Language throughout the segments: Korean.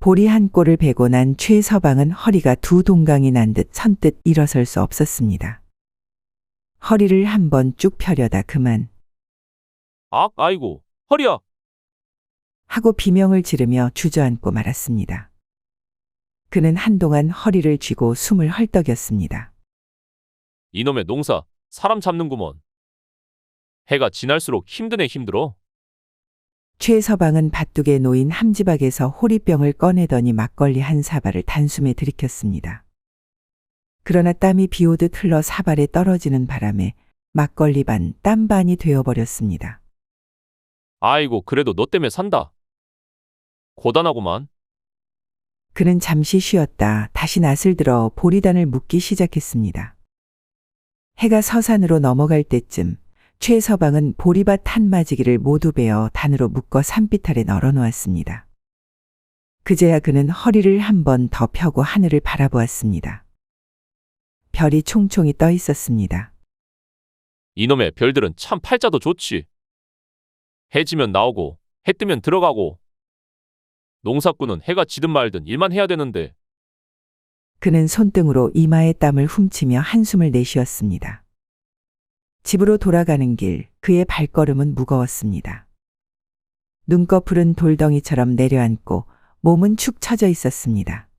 보리 한 꼴을 베고 난 최서방은 허리가 두 동강이 난 듯 선뜻 일어설 수 없었습니다. 허리를 한번 쭉 펴려다 그만 아이고, 허리야. 하고 비명을 지르며 주저앉고 말았습니다. 그는 한동안 허리를 쥐고 숨을 헐떡였습니다. 이놈의 농사, 사람 잡는구먼. 해가 지날수록 힘드네 힘들어. 최서방은 밭둑에 놓인 함지박에서 호리병을 꺼내더니 막걸리 한 사발을 단숨에 들이켰습니다. 그러나 땀이 비오듯 흘러 사발에 떨어지는 바람에 막걸리 반, 땀 반이 되어버렸습니다. 아이고, 그래도 너 때문에 산다. 고단하구만. 그는 잠시 쉬었다 다시 낫을 들어 보리단을 묶기 시작했습니다. 해가 서산으로 넘어갈 때쯤 최서방은 보리밭 한마지기를 모두 베어 단으로 묶어 산빛 아래 널어놓았습니다. 그제야 그는 허리를 한 번 더 펴고 하늘을 바라보았습니다. 별이 총총히 떠 있었습니다. 이놈의 별들은 참 팔자도 좋지. 해 지면 나오고 해 뜨면 들어가고. 농사꾼은 해가 지든 말든 일만 해야 되는데. 그는 손등으로 이마의 땀을 훔치며 한숨을 내쉬었습니다. 집으로 돌아가는 길 그의 발걸음은 무거웠습니다. 눈꺼풀은 돌덩이처럼 내려앉고 몸은 축 처져 있었습니다.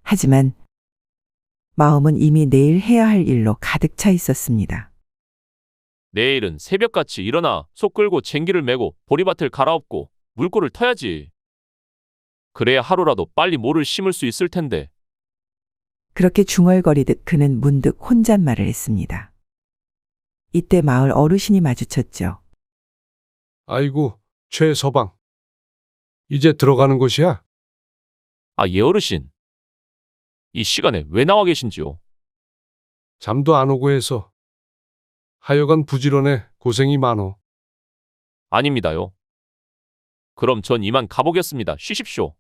하지만 마음은 이미 내일 해야 할 일로 가득 차 있었습니다. 내일은 새벽같이 일어나 소 끌고 쟁기를 메고 보리밭을 갈아엎고 물꼬를 터야지. 그래야 하루라도 빨리 모를 심을 수 있을 텐데. 그렇게 중얼거리듯 그는 문득 혼잣말을 했습니다. 이때 마을 어르신이 마주쳤죠. 아이고, 최서방. 이제 들어가는 곳이야? 예 어르신. 이 시간에 왜 나와 계신지요? 잠도 안 오고 해서. 하여간 부지런해 고생이 많어. 아닙니다요. 그럼 전 이만 가보겠습니다. 쉬십시오.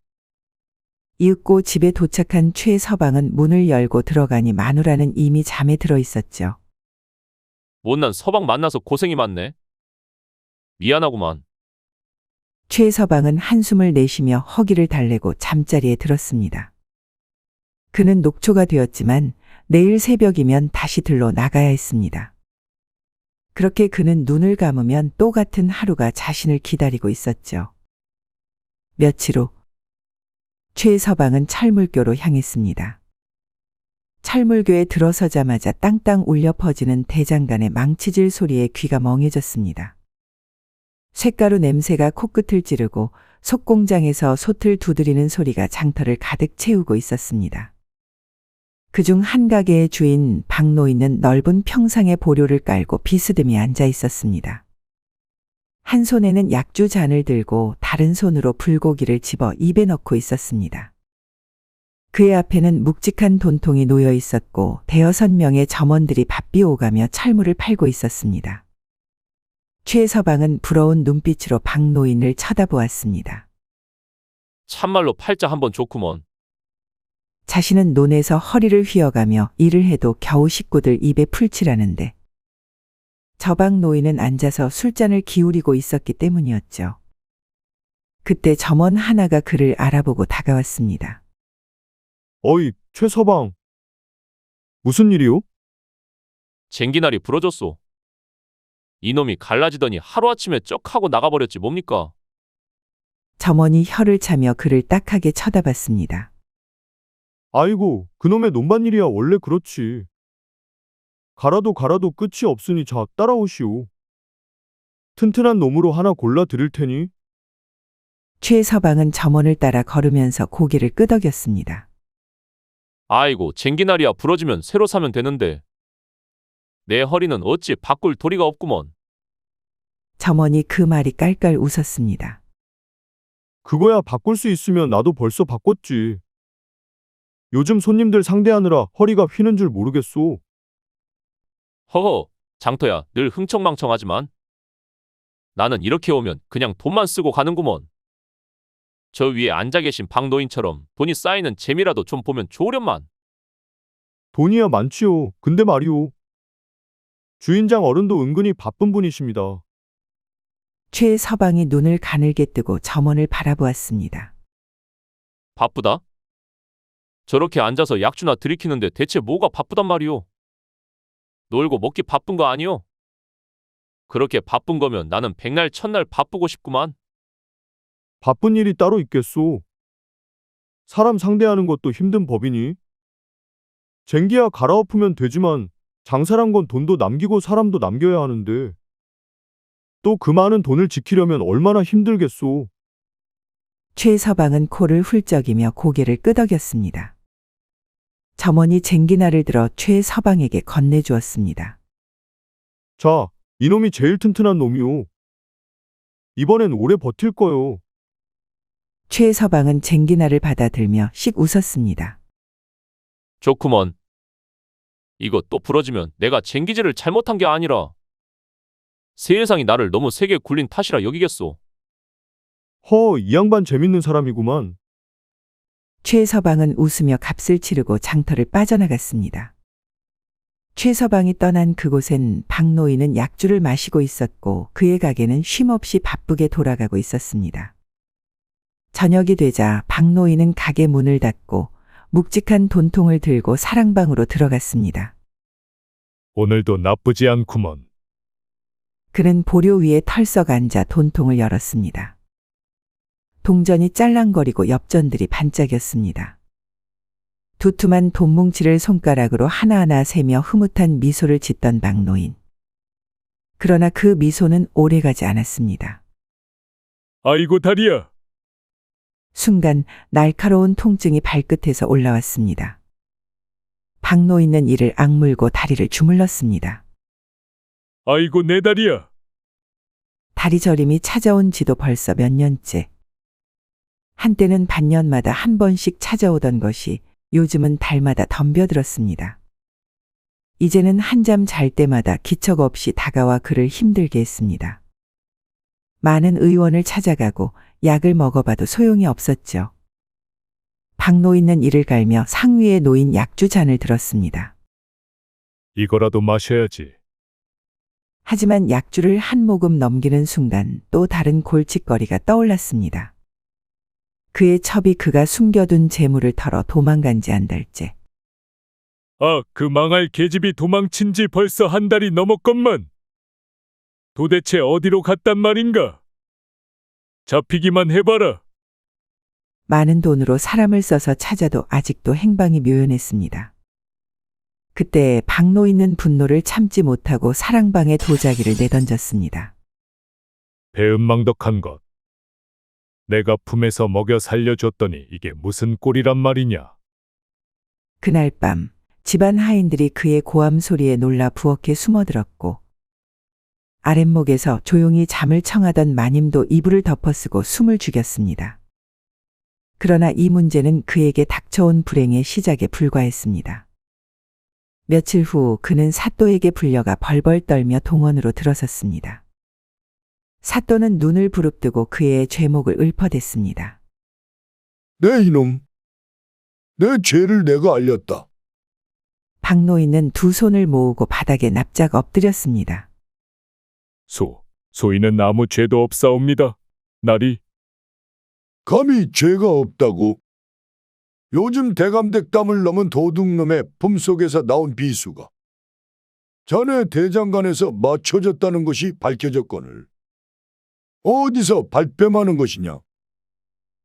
이윽고 집에 도착한 최서방은 문을 열고 들어가니 마누라는 이미 잠에 들어 있었죠. 못난 서방 만나서 고생이 많네. 미안하구만. 최서방은 한숨을 내쉬며 허기를 달래고 잠자리에 들었습니다. 그는 녹초가 되었지만 내일 새벽이면 다시 들러 나가야 했습니다. 그렇게 그는 눈을 감으면 또 같은 하루가 자신을 기다리고 있었죠. 며칠 후 최서방은 철물교로 향했습니다. 철물교에 들어서자마자 땅땅 울려 퍼지는 대장간의 망치질 소리에 귀가 멍해졌습니다. 쇳가루 냄새가 코끝을 찌르고 속공장에서 솥을 두드리는 소리가 장터를 가득 채우고 있었습니다. 그중 한 가게의 주인 박노인은 넓은 평상에 보료를 깔고 비스듬히 앉아 있었습니다. 한 손에는 약주 잔을 들고 다른 손으로 불고기를 집어 입에 넣고 있었습니다. 그의 앞에는 묵직한 돈통이 놓여 있었고 대여섯 명의 점원들이 바삐 오가며 철물을 팔고 있었습니다. 최서방은 부러운 눈빛으로 박노인을 쳐다보았습니다. 참말로 팔자 한번 좋구먼. 자신은 논에서 허리를 휘어가며 일을 해도 겨우 식구들 입에 풀칠하는데 저박 노인은 앉아서 술잔을 기울이고 있었기 때문이었죠. 그때 점원 하나가 그를 알아보고 다가왔습니다. 어이, 최서방. 무슨 일이오? 쟁기날이 부러졌소. 이놈이 갈라지더니 하루아침에 쩍 하고 나가버렸지 뭡니까? 점원이 혀를 차며 그를 딱하게 쳐다봤습니다. 아이고, 그놈의 논밭일이야 원래 그렇지. 갈아도 끝이 없으니 자, 따라오시오. 튼튼한 놈으로 하나 골라 드릴 테니. 최서방은 점원을 따라 걸으면서 고개를 끄덕였습니다. 아이고, 쟁기날이야 부러지면 새로 사면 되는데. 내 허리는 어찌 바꿀 도리가 없구먼. 점원이 그 말이 깔깔 웃었습니다. 그거야 바꿀 수 있으면 나도 벌써 바꿨지. 요즘 손님들 상대하느라 허리가 휘는 줄 모르겠소. 허허, 장터야 늘 흥청망청하지만 나는 이렇게 오면 그냥 돈만 쓰고 가는구먼. 저 위에 앉아 계신 박노인처럼 돈이 쌓이는 재미라도 좀 보면 좋으련만. 돈이야 많지요. 근데 말이오. 주인장 어른도 은근히 바쁜 분이십니다. 최서방이 눈을 가늘게 뜨고 점원을 바라보았습니다. 바쁘다? 저렇게 앉아서 약주나 들이키는데 대체 뭐가 바쁘단 말이오? 놀고 먹기 바쁜 거 아니오? 그렇게 바쁜 거면 나는 백날 첫날 바쁘고 싶구만. 바쁜 일이 따로 있겠소. 사람 상대하는 것도 힘든 법이니. 쟁기야 갈아엎으면 되지만 장사란 건 돈도 남기고 사람도 남겨야 하는데 또 그 많은 돈을 지키려면 얼마나 힘들겠소. 최서방은 코를 훌쩍이며 고개를 끄덕였습니다. 점원이 쟁기날을 들어 최서방에게 건네주었습니다. 자, 이놈이 제일 튼튼한 놈이오. 이번엔 오래 버틸 거요. 최서방은 쟁기날을 받아들며 씩 웃었습니다. 좋구먼. 이거 또 부러지면 내가 쟁기질을 잘못한 게 아니라 세상이 나를 너무 세게 굴린 탓이라 여기겠소. 이 양반 재밌는 사람이구만. 최서방은 웃으며 값을 치르고 장터를 빠져나갔습니다. 최서방이 떠난 그곳엔 박노인은 약주를 마시고 있었고 그의 가게는 쉼없이 바쁘게 돌아가고 있었습니다. 저녁이 되자 박노인은 가게 문을 닫고 묵직한 돈통을 들고 사랑방으로 들어갔습니다. 오늘도 나쁘지 않구먼. 그는 보료 위에 털썩 앉아 돈통을 열었습니다. 동전이 짤랑거리고 엽전들이 반짝였습니다. 두툼한 돈뭉치를 손가락으로 하나하나 세며 흐뭇한 미소를 짓던 박노인. 그러나 그 미소는 오래가지 않았습니다. 아이고 다리야. 순간 날카로운 통증이 발끝에서 올라왔습니다. 박노인은 이를 악물고 다리를 주물렀습니다. 아이고 내 다리야. 다리 저림이 찾아온 지도 벌써 몇 년째. 한때는 반년마다 한 번씩 찾아오던 것이 요즘은 달마다 덤벼들었습니다. 이제는 한잠 잘 때마다 기척 없이 다가와 그를 힘들게 했습니다. 많은 의원을 찾아가고 약을 먹어봐도 소용이 없었죠. 박노인은 이를 갈며 상위에 놓인 약주 잔을 들었습니다. 이거라도 마셔야지. 하지만 약주를 한 모금 넘기는 순간 또 다른 골칫거리가 떠올랐습니다. 그의 첩이 그가 숨겨둔 재물을 털어 도망간 지 한 달째. 그 망할 계집이 도망친 지 벌써 한 달이 넘었건만. 도대체 어디로 갔단 말인가? 잡히기만 해봐라. 많은 돈으로 사람을 써서 찾아도 아직도 행방이 묘연했습니다. 그때 박노인은 분노를 참지 못하고 사랑방에 도자기를 내던졌습니다. 배은망덕한 것. 내가 품에서 먹여 살려줬더니 이게 무슨 꼴이란 말이냐. 그날 밤 집안 하인들이 그의 고함 소리에 놀라 부엌에 숨어들었고 아랫목에서 조용히 잠을 청하던 마님도 이불을 덮어쓰고 숨을 죽였습니다. 그러나 이 문제는 그에게 닥쳐온 불행의 시작에 불과했습니다. 며칠 후 그는 사또에게 불려가 벌벌 떨며 동원으로 들어섰습니다. 사또는 눈을 부릅뜨고 그의 죄목을 읊어댔습니다. 내 이놈, 내 죄를 내가 알렸다. 박노인은 두 손을 모으고 바닥에 납작 엎드렸습니다. 소인은 아무 죄도 없사옵니다. 나리. 감히 죄가 없다고. 요즘 대감댁담을 넘은 도둑놈의 품속에서 나온 비수가 자네 대장간에서 맞춰졌다는 것이 밝혀졌거늘 어디서 발뺌하는 것이냐?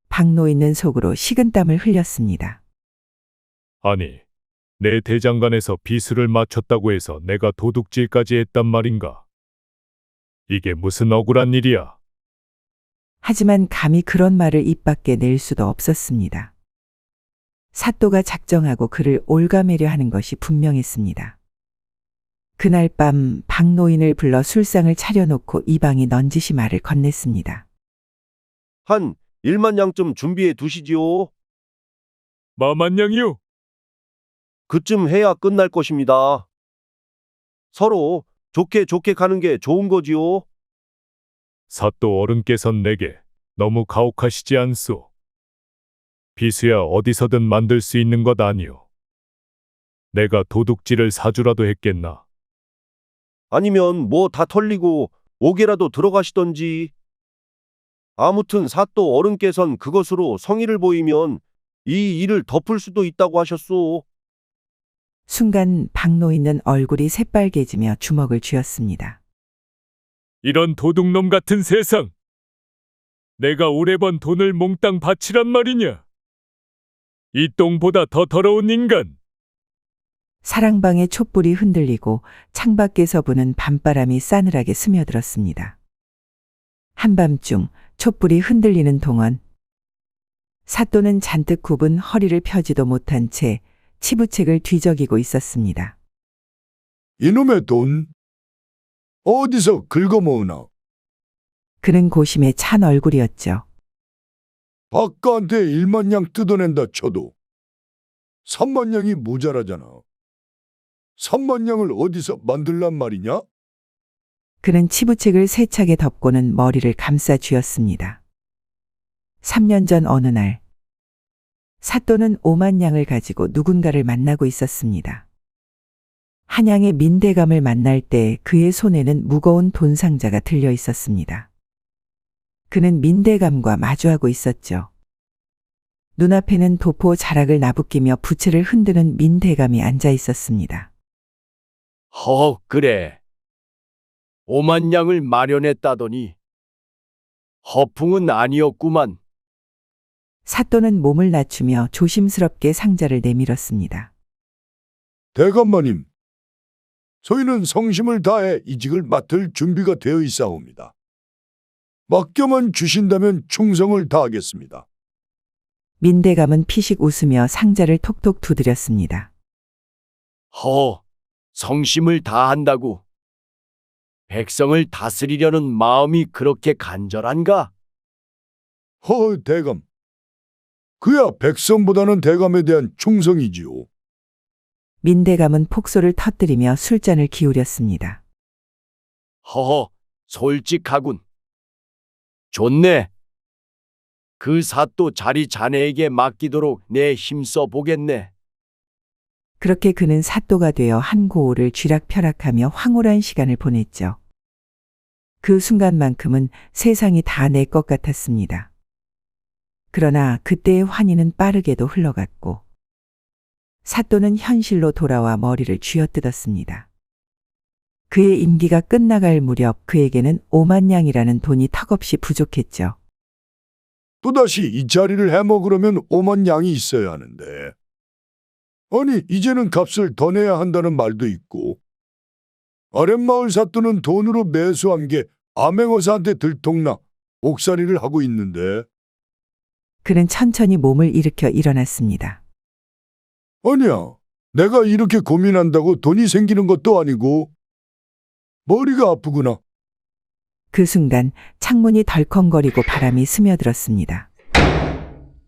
박노인은 속으로 식은땀을 흘렸습니다. 아니, 내 대장간에서 비수를 맞췄다고 해서 내가 도둑질까지 했단 말인가? 이게 무슨 억울한 일이야? 하지만 감히 그런 말을 입 밖에 낼 수도 없었습니다. 사또가 작정하고 그를 올가매려 하는 것이 분명했습니다. 그날 밤 박노인을 불러 술상을 차려놓고 이방이 넌지시 말을 건넸습니다. 한 1만 양쯤 준비해 두시지요. 마만냥이요? 그쯤 해야 끝날 것입니다. 서로 좋게 가는 게 좋은 거지요. 사또 어른께선 내게 너무 가혹하시지 않소. 비수야 어디서든 만들 수 있는 것 아니오. 내가 도둑질을 사주라도 했겠나. 아니면 뭐 다 털리고 옥에라도 들어가시던지. 아무튼 사또 어른께선 그것으로 성의를 보이면 이 일을 덮을 수도 있다고 하셨소. 순간 박노인은 얼굴이 새빨개지며 주먹을 쥐었습니다. 이런 도둑놈 같은 세상. 내가 오래 번 돈을 몽땅 바치란 말이냐? 이 똥보다 더 더러운 인간. 사랑방의 촛불이 흔들리고 창밖에서 부는 밤바람이 싸늘하게 스며들었습니다. 한밤중 촛불이 흔들리는 동안 사또는 잔뜩 굽은 허리를 펴지도 못한 채 치부책을 뒤적이고 있었습니다. 이놈의 돈 어디서 긁어모으나? 그는 고심에 찬 얼굴이었죠. 박가한테 1만 냥 뜯어낸다 쳐도 3만 냥이 모자라잖아. 3만 냥을 어디서 만들란 말이냐? 그는 치부책을 세차게 덮고는 머리를 감싸 쥐었습니다. 3년 전 어느 날 사또는 5만 냥을 가지고 누군가를 만나고 있었습니다. 한양의 민대감을 만날 때 그의 손에는 무거운 돈 상자가 들려 있었습니다. 그는 민대감과 마주하고 있었죠. 눈앞에는 도포 자락을 나부끼며 부채를 흔드는 민대감이 앉아 있었습니다. 그래. 5만 냥을 마련했다더니 허풍은 아니었구만. 사또는 몸을 낮추며 조심스럽게 상자를 내밀었습니다. 대감마님, 저희는 성심을 다해 이직을 맡을 준비가 되어 있사옵니다. 맡겨만 주신다면 충성을 다하겠습니다. 민대감은 피식 웃으며 상자를 톡톡 두드렸습니다. 성심을 다한다고. 백성을 다스리려는 마음이 그렇게 간절한가? 대감. 그야 백성보다는 대감에 대한 충성이지요. 민대감은 폭소를 터뜨리며 술잔을 기울였습니다. 솔직하군. 좋네. 그 사또 자리 자네에게 맡기도록 내 힘써 보겠네. 그렇게 그는 사또가 되어 한 고을을 쥐락펴락하며 황홀한 시간을 보냈죠. 그 순간만큼은 세상이 다 내 것 같았습니다. 그러나 그때의 환희는 빠르게도 흘러갔고 사또는 현실로 돌아와 머리를 쥐어뜯었습니다. 그의 임기가 끝나갈 무렵 그에게는 5만 냥이라는 돈이 턱없이 부족했죠. 또다시 이 자리를 해먹으려면 5만 냥이 있어야 하는데. 아니, 이제는 값을 더 내야 한다는 말도 있고, 아랫마을 사또는 돈으로 매수한 게 암행어사한테 들통나 옥살이를 하고 있는데. 그는 천천히 몸을 일으켜 일어났습니다. 아니야, 내가 이렇게 고민한다고 돈이 생기는 것도 아니고 머리가 아프구나. 그 순간 창문이 덜컹거리고 바람이 스며들었습니다.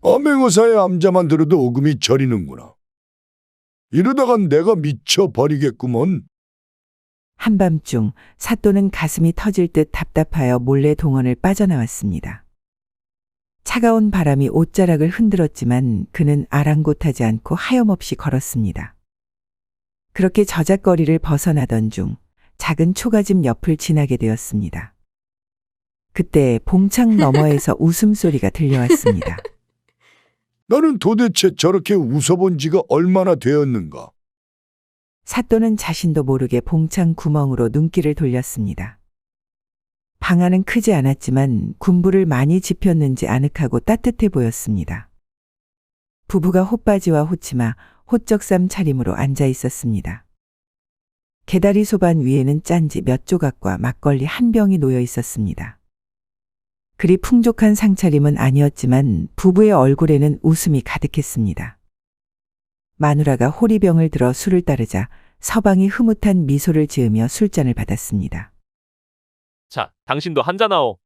암행어사의 암자만 들어도 오금이 저리는구나. 이러다간 내가 미쳐버리겠구먼. 한밤중 사또는 가슴이 터질 듯 답답하여 몰래 동원을 빠져나왔습니다. 차가운 바람이 옷자락을 흔들었지만 그는 아랑곳하지 않고 하염없이 걸었습니다. 그렇게 저작거리를 벗어나던 중 작은 초가집 옆을 지나게 되었습니다. 그때 봉창 너머에서 웃음소리가 들려왔습니다. 나는 도대체 저렇게 웃어본 지가 얼마나 되었는가. 사또는 자신도 모르게 봉창 구멍으로 눈길을 돌렸습니다. 방 안은 크지 않았지만 군부를 많이 지폈는지 아늑하고 따뜻해 보였습니다. 부부가 호빠지와 호치마, 호적삼 차림으로 앉아 있었습니다. 개다리 소반 위에는 짠지 몇 조각과 막걸리 한 병이 놓여 있었습니다. 그리 풍족한 상차림은 아니었지만 부부의 얼굴에는 웃음이 가득했습니다. 마누라가 호리병을 들어 술을 따르자 서방이 흐뭇한 미소를 지으며 술잔을 받았습니다. 자, 당신도 한잔하오.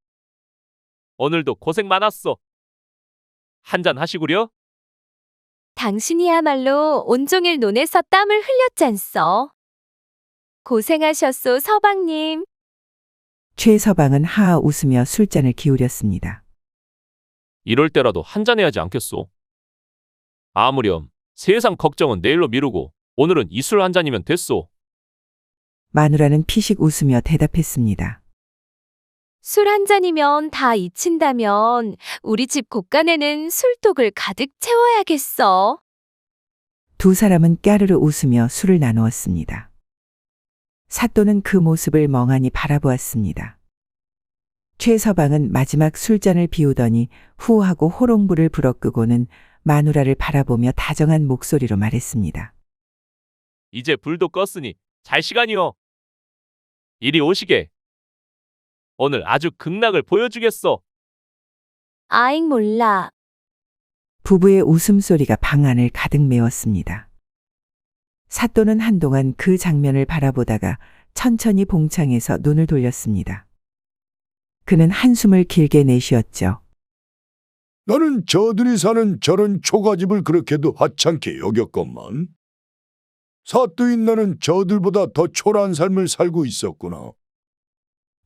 오늘도 고생 많았어. 한잔 하시구려? 당신이야말로 온종일 논에서 땀을 흘렸잖소. 고생하셨소, 서방님. 최 서방은 하하 웃으며 술잔을 기울였습니다. 이럴 때라도 한잔 해야지 않겠소? 아무렴 세상 걱정은 내일로 미루고 오늘은 이 술 한 잔이면 됐소. 마누라는 피식 웃으며 대답했습니다. 술 한 잔이면 다 잊힌다면 우리 집 곳간에는 술독을 가득 채워야겠어. 두 사람은 까르르 웃으며 술을 나누었습니다. 사또는 그 모습을 멍하니 바라보았습니다. 최서방은 마지막 술잔을 비우더니 후하고 호롱불을 불어 끄고는 마누라를 바라보며 다정한 목소리로 말했습니다. 이제 불도 껐으니 잘 시간이요. 이리 오시게. 오늘 아주 극락을 보여주겠어. 아잉 몰라. 부부의 웃음소리가 방 안을 가득 메웠습니다. 사또는 한동안 그 장면을 바라보다가 천천히 봉창에서 눈을 돌렸습니다. 그는 한숨을 길게 내쉬었죠. 나는 저들이 사는 저런 초가집을 그렇게도 하찮게 여겼건만. 사또인 나는 저들보다 더 초라한 삶을 살고 있었구나.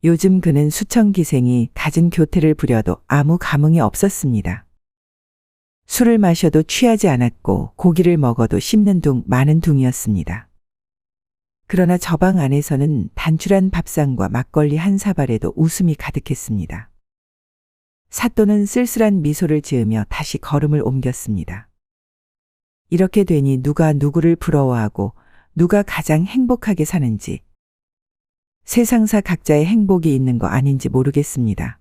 요즘 그는 수청기생이 갖은 교태를 부려도 아무 감흥이 없었습니다. 술을 마셔도 취하지 않았고 고기를 먹어도 씹는 둥 마는 둥이었습니다. 그러나 저 방 안에서는 단출한 밥상과 막걸리 한 사발에도 웃음이 가득했습니다. 사또는 쓸쓸한 미소를 지으며 다시 걸음을 옮겼습니다. 이렇게 되니 누가 누구를 부러워하고 누가 가장 행복하게 사는지, 세상사 각자의 행복이 있는 거 아닌지 모르겠습니다.